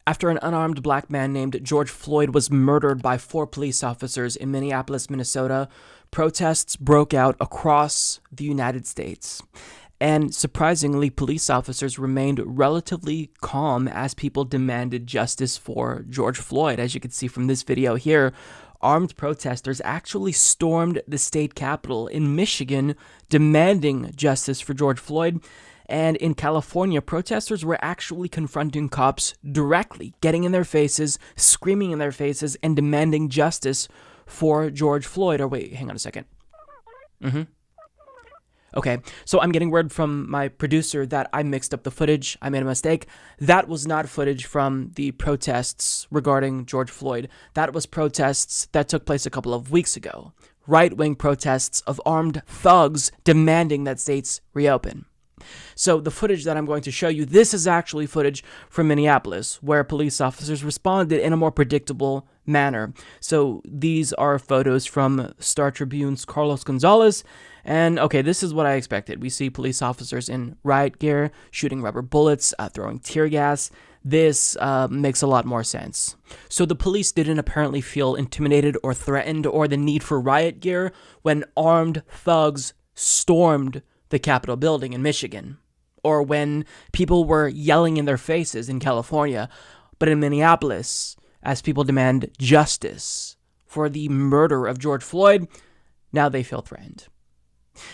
After an unarmed black man named George Floyd was murdered by 4 police officers in Minneapolis, Minnesota, protests broke out across the United States. And surprisingly, police officers remained relatively calm as people demanded justice for George Floyd. As you can see from this video here, armed protesters actually stormed the state capitol in Michigan demanding justice for George Floyd. And in California, protesters were actually confronting cops directly, getting in their faces, screaming in their faces, and demanding justice for George Floyd. Or wait, hang on a second. Okay, so I'm getting word from my producer that I mixed up the footage. I made a mistake. That was not footage from the protests regarding George Floyd. That was protests that took place a couple of weeks ago. Right-wing protests of armed thugs demanding that states reopen. So the footage that I'm going to show you, this is actually footage from Minneapolis, where police officers responded in a more predictable manner. So these are photos from Star Tribune's Carlos Gonzalez, and okay, this is what I expected. We see police officers in riot gear, shooting rubber bullets, throwing tear gas. This makes a lot more sense. So the police didn't apparently feel intimidated or threatened or the need for riot gear when armed thugs stormed the Capitol building in Michigan, or when people were yelling in their faces in California. But in Minneapolis, as people demand justice for the murder of George Floyd, now they feel threatened.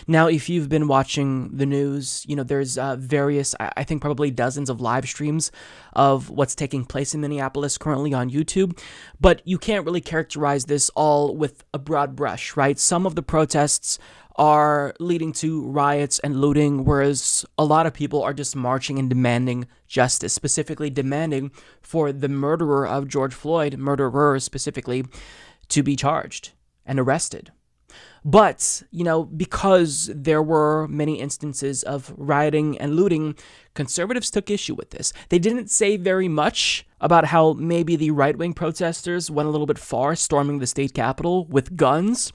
Now, if you've been watching the news, there's various, I think probably dozens of live streams of what's taking place in Minneapolis currently on YouTube, but you can't really characterize this all with a broad brush, right? Some of the protests are leading to riots and looting, whereas a lot of people are just marching and demanding justice, specifically demanding for the murderer of George Floyd, murderers specifically, to be charged and arrested. But, because there were many instances of rioting and looting, conservatives took issue with this. They didn't say very much about how maybe the right-wing protesters went a little bit far, storming the state capitol with guns.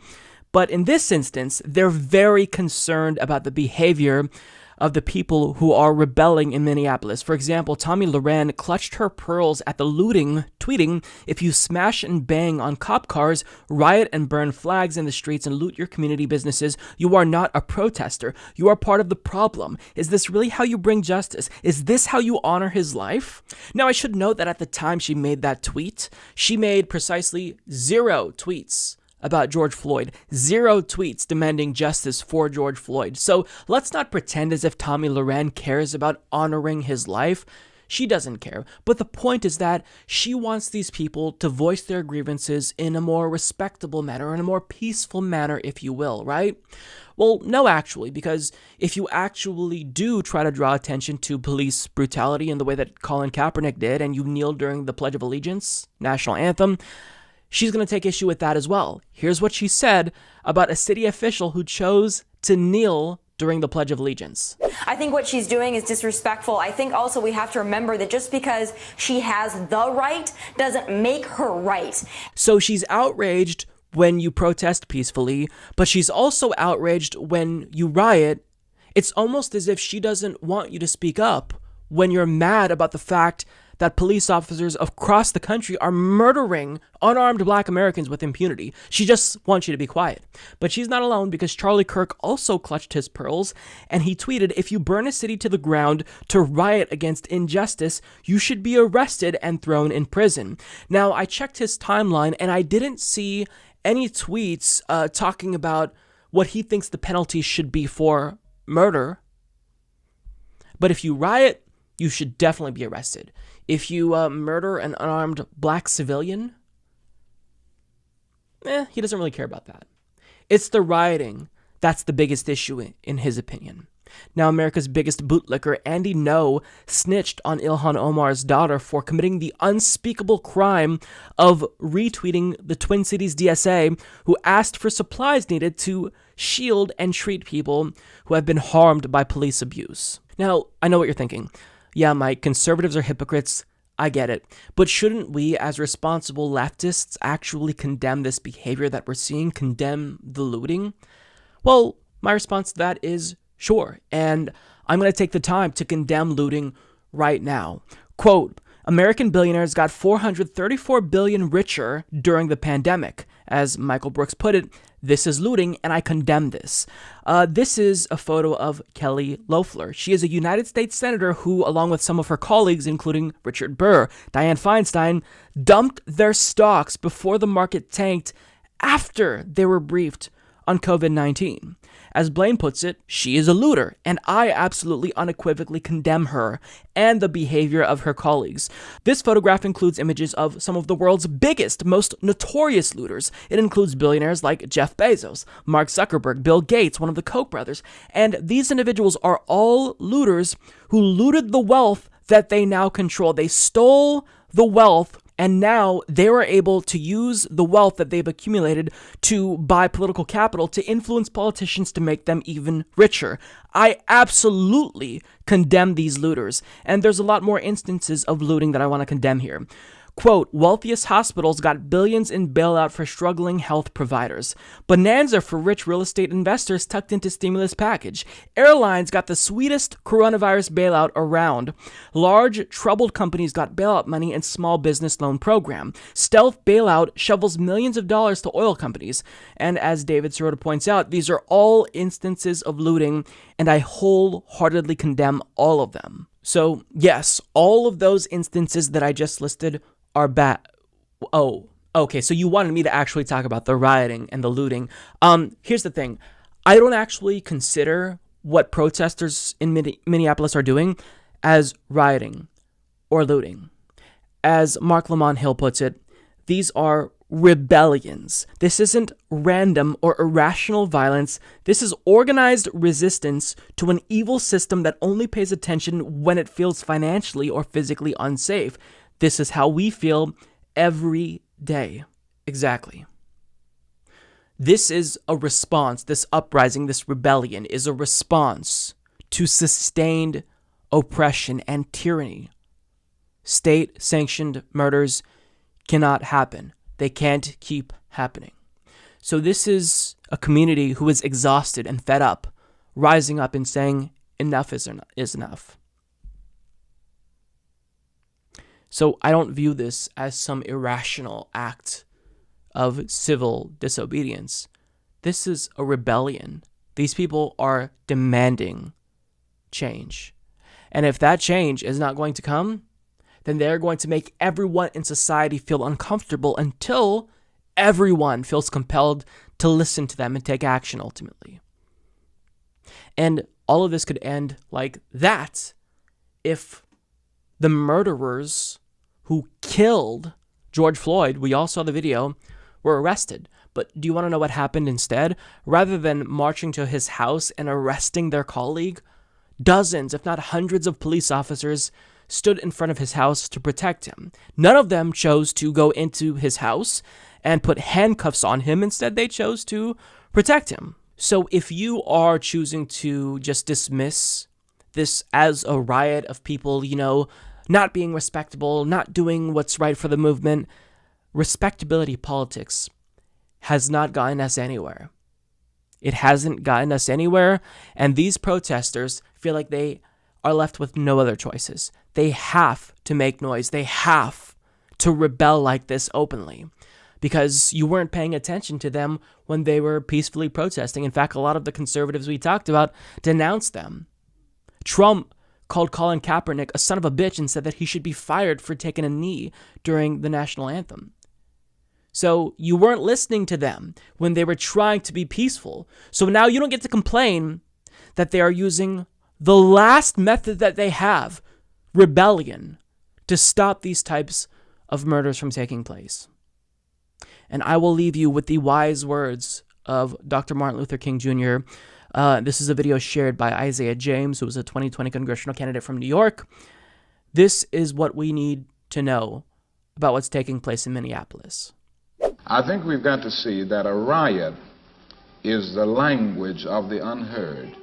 But in this instance, they're very concerned about the behavior of the people who are rebelling in Minneapolis. For example, Tomi Lahren clutched her pearls at the looting, tweeting, "If you smash and bang on cop cars, riot and burn flags in the streets and loot your community businesses, you are not a protester. You are part of the problem. Is this really how you bring justice? Is this how you honor his life?" Now, I should note that at the time she made that tweet, she made precisely 0 tweets about George Floyd, 0 tweets demanding justice for George Floyd. So let's not pretend as if Tomi Lahren cares about honoring his life. She doesn't care. But the point is that she wants these people to voice their grievances in a more respectable manner, in a more peaceful manner, if you will, right? Well, no, actually, because if you actually do try to draw attention to police brutality in the way that Colin Kaepernick did, and you kneel during the Pledge of Allegiance, national anthem, she's going to take issue with that as well. Here's what she said about a city official who chose to kneel during the Pledge of Allegiance. I think what she's doing is disrespectful. I think also we have to remember that just because she has the right doesn't make her right. So she's outraged when you protest peacefully, but she's also outraged when you riot. It's almost as if she doesn't want you to speak up when you're mad about the fact that police officers across the country are murdering unarmed black Americans with impunity. She just wants you to be quiet. But she's not alone, because Charlie Kirk also clutched his pearls, and he tweeted, "If you burn a city to the ground to riot against injustice, you should be arrested and thrown in prison." Now, I checked his timeline, and I didn't see any tweets talking about what he thinks the penalty should be for murder. But if you riot, you should definitely be arrested. If you murder an unarmed black civilian, he doesn't really care about that. It's the rioting that's the biggest issue in his opinion. Now, America's biggest bootlicker, Andy No, snitched on Ilhan Omar's daughter for committing the unspeakable crime of retweeting the Twin Cities DSA, who asked for supplies needed to shield and treat people who have been harmed by police abuse. Now, I know what you're thinking. Yeah, Mike, conservatives are hypocrites. I get it. But shouldn't we, as responsible leftists, actually condemn this behavior that we're seeing, condemn the looting? Well, my response to that is sure. And I'm going to take the time to condemn looting right now. Quote, American billionaires got 434 billion richer during the pandemic. As Michael Brooks put it, this is looting, and I condemn this. This is a photo of Kelly Loeffler. She is a United States senator who, along with some of her colleagues, including Richard Burr, Dianne Feinstein, dumped their stocks before the market tanked after they were briefed on COVID-19. As Blaine puts it, she is a looter, and I absolutely unequivocally condemn her and the behavior of her colleagues. This photograph includes images of some of the world's biggest, most notorious looters. It includes billionaires like Jeff Bezos, Mark Zuckerberg, Bill Gates, one of the Koch brothers, and these individuals are all looters who looted the wealth that they now control. They stole the wealth, and now they are able to use the wealth that they've accumulated to buy political capital to influence politicians to make them even richer. I absolutely condemn these looters, and there's a lot more instances of looting that I want to condemn here. Quote, wealthiest hospitals got billions in bailout for struggling health providers. Bonanza for rich real estate investors tucked into stimulus package. Airlines got the sweetest coronavirus bailout around. Large troubled companies got bailout money in small business loan program. Stealth bailout shovels millions of dollars to oil companies. And as David Sirota points out, these are all instances of looting, and I wholeheartedly condemn all of them. So yes, all of those instances that I just listed are bad. Oh, okay, so you wanted me to actually talk about the rioting and the looting. Here's the thing. I don't actually consider what protesters in Minneapolis are doing as rioting or looting. As Mark Lamont Hill puts it, these are rebellions. This isn't random or irrational violence. This is organized resistance to an evil system that only pays attention when it feels financially or physically unsafe. This is how we feel every day. Exactly. This is a response. This uprising, this rebellion is a response to sustained oppression and tyranny. State-sanctioned murders cannot happen. They can't keep happening. So this is a community who is exhausted and fed up, rising up and saying enough is enough. So I don't view this as some irrational act of civil disobedience. This is a rebellion. These people are demanding change. And if that change is not going to come, then they're going to make everyone in society feel uncomfortable until everyone feels compelled to listen to them and take action ultimately. And all of this could end like that if the murderers who killed George Floyd, we all saw the video, were arrested. But do you want to know what happened instead? Rather than marching to his house and arresting their colleague, dozens, if not hundreds of police officers stood in front of his house to protect him. None of them chose to go into his house and put handcuffs on him. Instead, they chose to protect him. So if you are choosing to just dismiss this as a riot of people, not being respectable, not doing what's right for the movement, respectability politics has not gotten us anywhere. It hasn't gotten us anywhere, and these protesters feel like they are left with no other choices. They have to make noise. They have to rebel like this openly because you weren't paying attention to them when they were peacefully protesting. In fact, a lot of the conservatives we talked about denounced them. Trump called Colin Kaepernick a son of a bitch and said that he should be fired for taking a knee during the national anthem. So you weren't listening to them when they were trying to be peaceful. So now you don't get to complain that they are using the last method that they have, rebellion, to stop these types of murders from taking place. And I will leave you with the wise words of Dr. Martin Luther King Jr. This is a video shared by Isaiah James, who was a 2020 congressional candidate from New York. This is what we need to know about what's taking place in Minneapolis. I think we've got to see that a riot is the language of the unheard.